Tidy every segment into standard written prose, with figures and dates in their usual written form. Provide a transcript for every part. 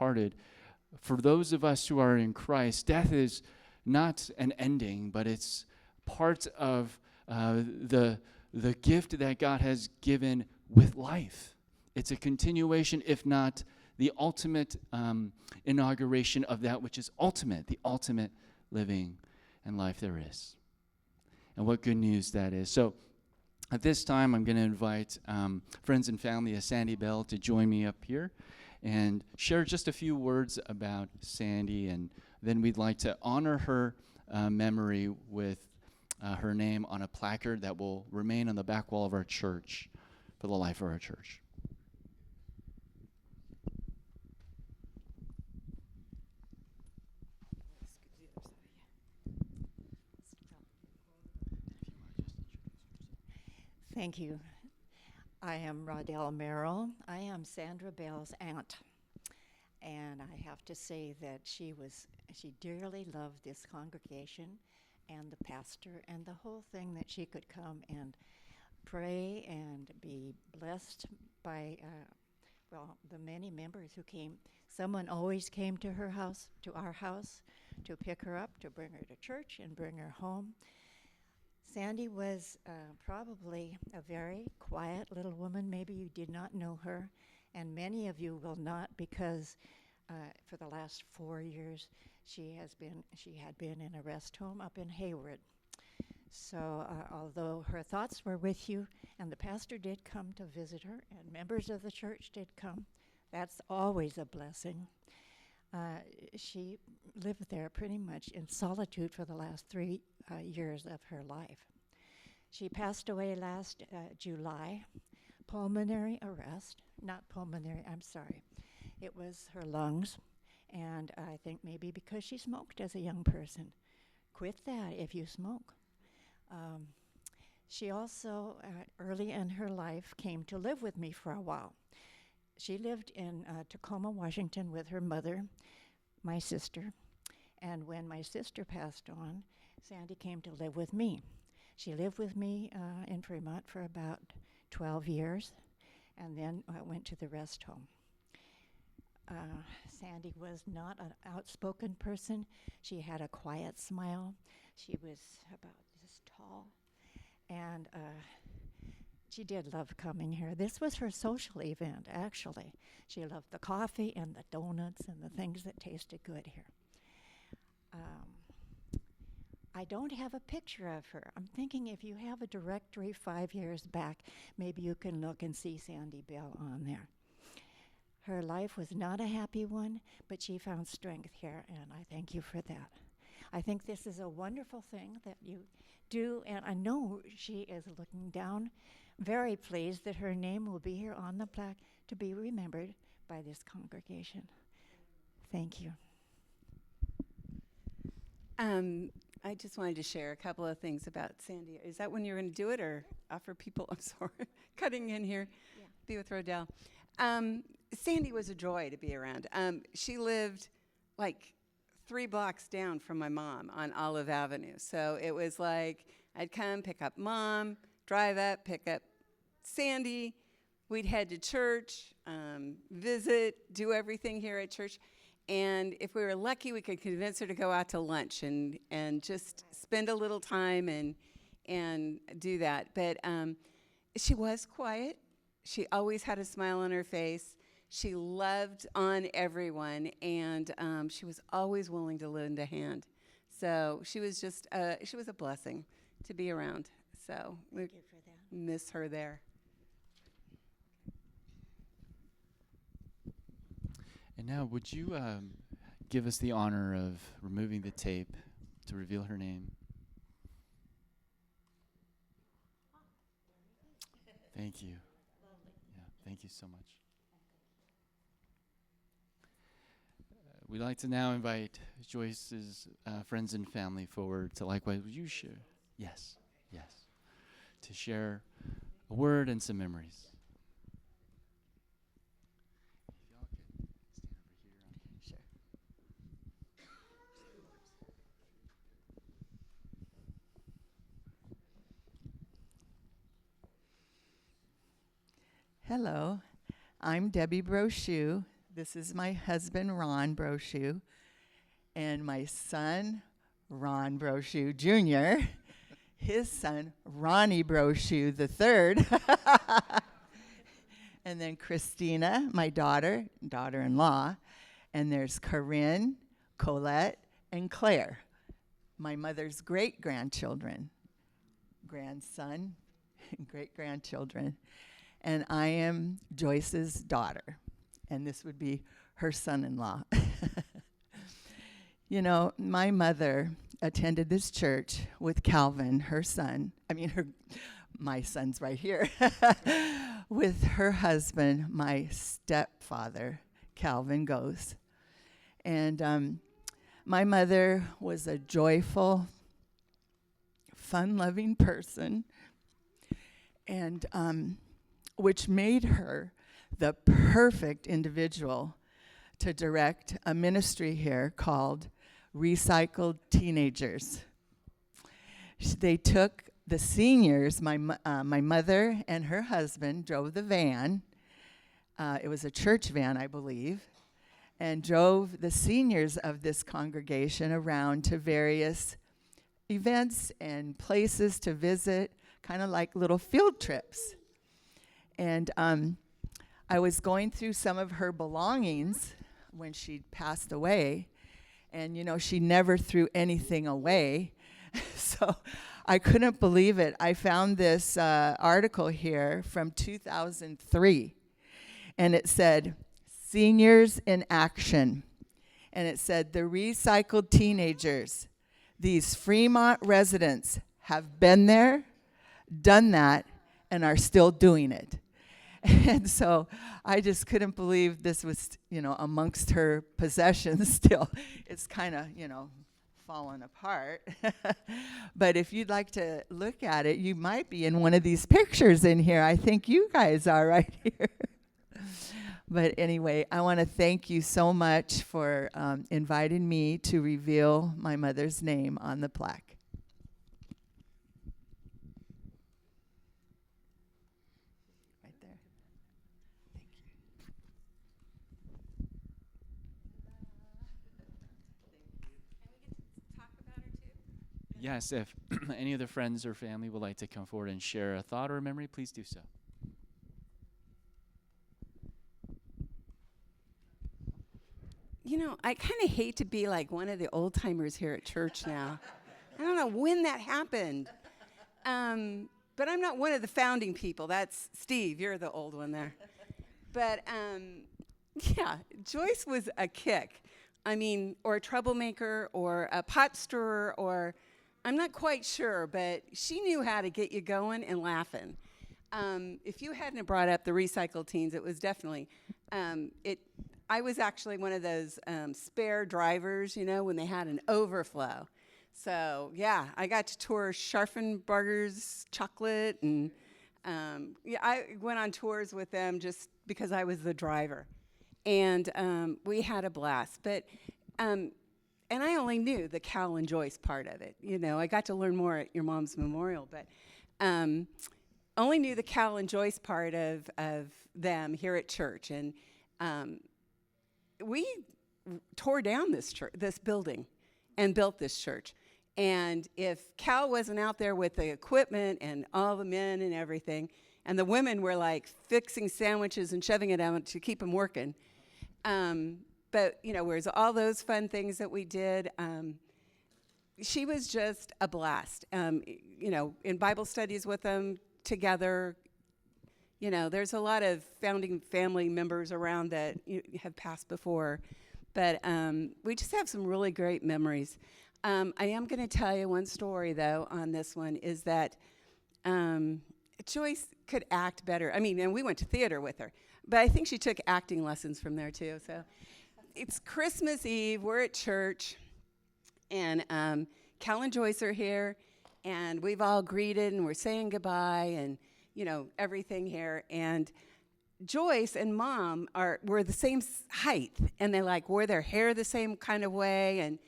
departed. For those of us who are in Christ, death is not an ending, but it's part of the gift that God has given with life. It's a continuation, if not the ultimate inauguration of that which is ultimate, the ultimate living and life there is. And what good news that is. So at this time, I'm going to invite friends and family of Sandi Bell to join me up here and share just a few words about Sandi, and then we'd like to honor her memory with her name on a placard that will remain on the back wall of our church for the life of our church. Thank you. I am Rodelle Merrill. I am Sandra Bell's aunt. And I have to say that she dearly loved this congregation and the pastor and the whole thing, that she could come and pray and be blessed by, the many members who came. Someone always came to her house, to our house, to pick her up, to bring her to church and bring her home. Sandi was probably a very quiet little woman. Maybe you did not know her, and many of you will not, because for the last 4 years she had been in a rest home up in Hayward. So although her thoughts were with you, and the pastor did come to visit her, and members of the church did come, that's always a blessing. She lived there pretty much in solitude for the last 3 years of her life. She passed away last July, pulmonary arrest, it was her lungs, and I think maybe because she smoked as a young person. Quit that if you smoke. She also, early in her life, came to live with me for a while. She lived in Tacoma, Washington with her mother, my sister, and when my sister passed on, Sandi came to live with me. She lived with me in Fremont for about 12 years, and then went to the rest home. Sandi was not an outspoken person. She had a quiet smile. She was about this tall, and she did love coming here. This was her social event, actually. She loved the coffee and the donuts and the things that tasted good here. I don't have a picture of her. I'm thinking if you have a directory 5 years back, maybe you can look and see Sandi Bell on there. Her life was not a happy one, but she found strength here, and I thank you for that. I think this is a wonderful thing that you do, and I know she is looking down, very pleased that her name will be here on the plaque to be remembered by this congregation. Thank you. I just wanted to share a couple of things about Sandi. Is that when you're going to do it, or offer people? I'm sorry, cutting in here. Yeah. Be with Rodelle. Sandi was a joy to be around. She lived like 3 blocks down from my mom on Olive Avenue. So it was like I'd come, pick up Mom, drive up, pick up Sandi. We'd head to church, visit, do everything here at church. And if we were lucky, we could convince her to go out to lunch and just spend a little time and do that. But she was quiet. She always had a smile on her face. She loved on everyone, and she was always willing to lend a hand. So she was just she was a blessing to be around. So we miss her there. And now, would you give us the honor of removing the tape to reveal her name? Thank you. Yeah, thank you so much. We'd like to now invite Joyce's friends and family forward to likewise. Would you share? Yes, yes. To share a word and some memories. Hello, I'm Debbie Brochu, This is my husband, Ron Brochu, and my son, Ron Brochu Jr., his son, Ronnie Brochu III, and then Christina, my daughter-in-law, and there's Corinne, Colette, and Claire, my mother's great-grandchildren, grandson, great-grandchildren, and I am Joyce's daughter, and this would be her son-in-law. You know, my mother attended this church with Calvin, her son. My son's right here. With her husband, my stepfather, Calvin Gose. And my mother was a joyful, fun-loving person, and which made her the perfect individual to direct a ministry here called Recycled Teenagers. They took the seniors, my mother and her husband drove the van. It was a church van, I believe, and drove the seniors of this congregation around to various events and places to visit, kind of like little field trips. And I was going through some of her belongings when she passed away, and you know, she never threw anything away. So I couldn't believe it. I found this article here from 2003, and it said, Seniors in Action. And it said, the recycled teenagers, these Fremont residents have been there, done that, and are still doing it. And so I just couldn't believe this was, you know, amongst her possessions still. It's kind of, you know, fallen apart. But if you'd like to look at it, you might be in one of these pictures in here. I think you guys are right here. But anyway, I want to thank you so much for inviting me to reveal my mother's name on the plaque. Right there. Thank you. Yes, if any of the friends or family would like to come forward and share a thought or a memory, please do so. You know, I kind of hate to be like one of the old timers here at church now. I don't know when that happened. But I'm not one of the founding people. That's Steve. You're the old one there. But yeah, Joyce was a kick. I mean, or a troublemaker, or a pot stirrer, or I'm not quite sure, but she knew how to get you going and laughing. If you hadn't brought up the recycled teens, it was definitely I was actually one of those spare drivers, you know, when they had an overflow. So, yeah, I got to tour Scharfenberger's chocolate, and yeah, I went on tours with them just because I was the driver. And we had a blast. But, and I only knew the Cal and Joyce part of it. You know, I got to learn more at your mom's memorial, but only knew the Cal and Joyce part of them here at church. And we tore down this building and built this church. And if Cal wasn't out there with the equipment and all the men and everything, and the women were like fixing sandwiches and shoving it out to keep them working. But, you know, whereas all those fun things that we did, she was just a blast. You know, in Bible studies with them together, you know, there's a lot of founding family members around that have passed before. But we just have some really great memories. I am going to tell you one story, though, on this one, is that Joyce could act better. I mean, and we went to theater with her, but I think she took acting lessons from there, too. So it's Christmas Eve. We're at church, and Cal and Joyce are here, and we've all greeted, and we're saying goodbye, and, you know, everything here. And Joyce and Mom were the same height, and they, like, wore their hair the same kind of way, and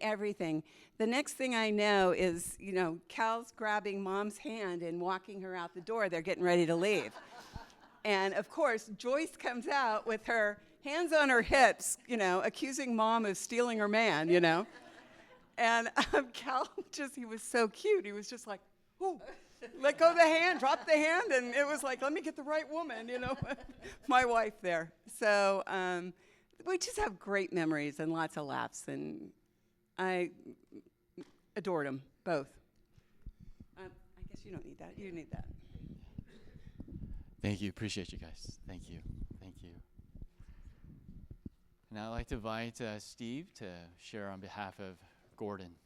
everything. The next thing I know is, you know, Cal's grabbing Mom's hand and walking her out the door. They're getting ready to leave. And, of course, Joyce comes out with her hands on her hips, accusing Mom of stealing her man, And Cal he was so cute. He was just like, ooh, let go of the hand, drop the hand, and it was like, let me get the right woman, my wife there. So we just have great memories and lots of laughs, and I adored them both. I guess you don't need that. You need that. Thank you. Appreciate you guys. Thank you. Thank you. And I'd like to invite Steve to share on behalf of Gordon.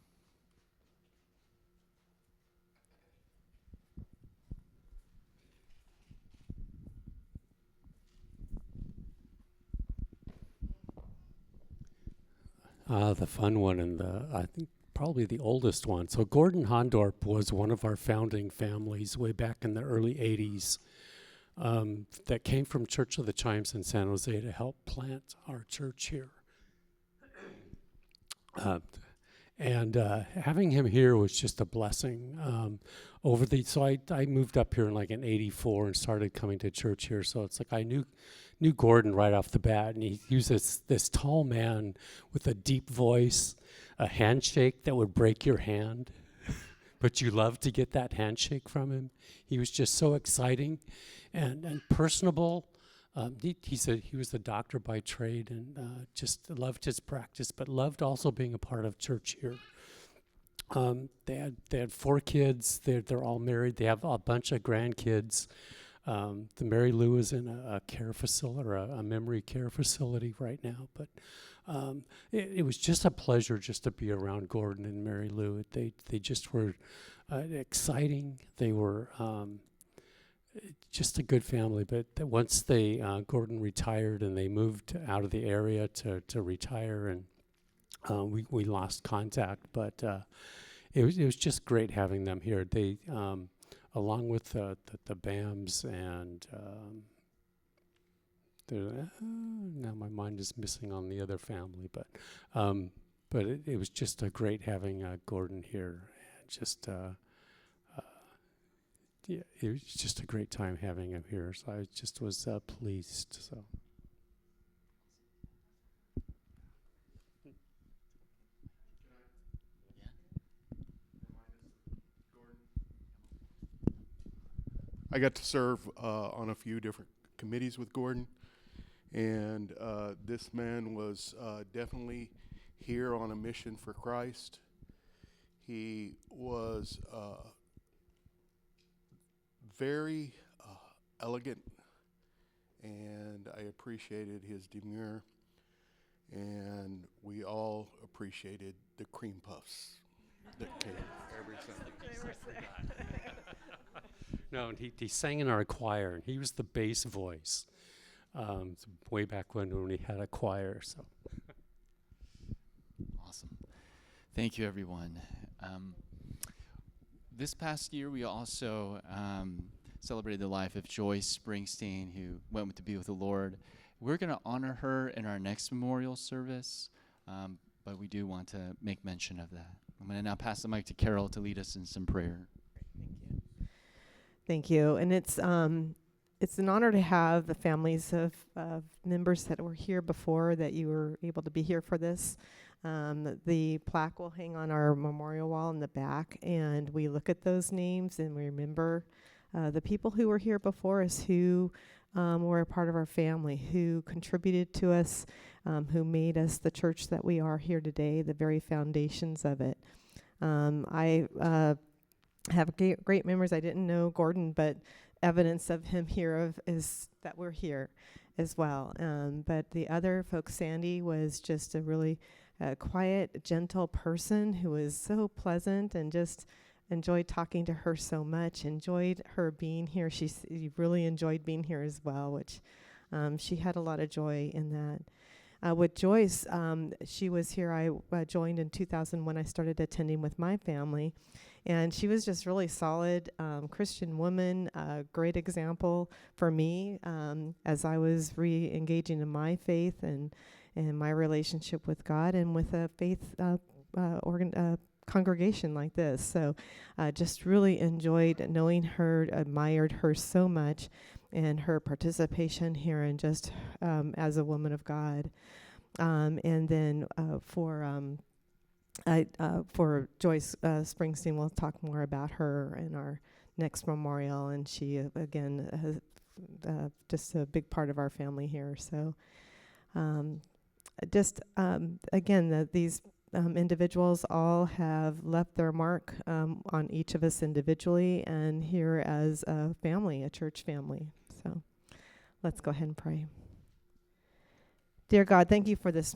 The fun one and I think probably the oldest one. So Gordon Hondorp was one of our founding families way back in the early 80s that came from Church of the Chimes in San Jose to help plant our church here. And having him here was just a blessing. So I moved up here in 84 and started coming to church here. So it's like I knew Gordon right off the bat, and he was this tall man with a deep voice, a handshake that would break your hand, but you loved to get that handshake from him. He was just so exciting and personable. He said he was a doctor by trade and just loved his practice, but loved also being a part of church here. They had 4 kids. They're all married. They have a bunch of grandkids. The Mary Lou is in a care facility or a memory care facility right now. But it was just a pleasure just to be around Gordon and Mary Lou. They just were exciting. They were just a good family. But once Gordon retired and they moved out of the area to retire, and we lost contact. But it was just great having them here. They along with the BAMs and now my mind is missing on the other family, but it was just great having Gordon here. It was just a great time having him here. So I just was pleased. So. I got to serve on a few different committees with Gordon, and this man was definitely here on a mission for Christ. He was very elegant, and I appreciated his demeanor, and we all appreciated the cream puffs that came every Sunday. No, and he sang in our choir, and he was the bass voice. Way back when we had a choir. So, Awesome. Thank you, everyone. This past year, we also celebrated the life of Joyce Springsteen, who went to be with the Lord. We're going to honor her in our next memorial service, but we do want to make mention of that. I'm going to now pass the mic to Carol to lead us in some prayer. Thank you. And it's an honor to have the families of members that were here before, that you were able to be here for this. The plaque will hang on our memorial wall in the back, and we look at those names and we remember the people who were here before us, who were a part of our family, who contributed to us, who made us the church that we are here today, the very foundations of it. I have great memories. I didn't know Gordon, but evidence of him here is that we're here as well. But the other folks, Sandi was just a really quiet, gentle person who was so pleasant, and just enjoyed talking to her so much, enjoyed her being here. She really enjoyed being here as well, which she had a lot of joy in that. With Joyce, she was here. I joined in 2000 when I started attending with my family. And she was just really solid Christian woman, a great example for me as I was re-engaging in my faith and my relationship with God and with a faith congregation like this. So just really enjoyed knowing her, admired her so much. and her participation here and just as a woman of God. And then for Joyce Springsteen, we'll talk more about her in our next memorial, and she again has just a big part of our family here. So again, these individuals all have left their mark on each of us individually and here as a family, a church family. So let's go ahead and pray. Dear God, thank you for this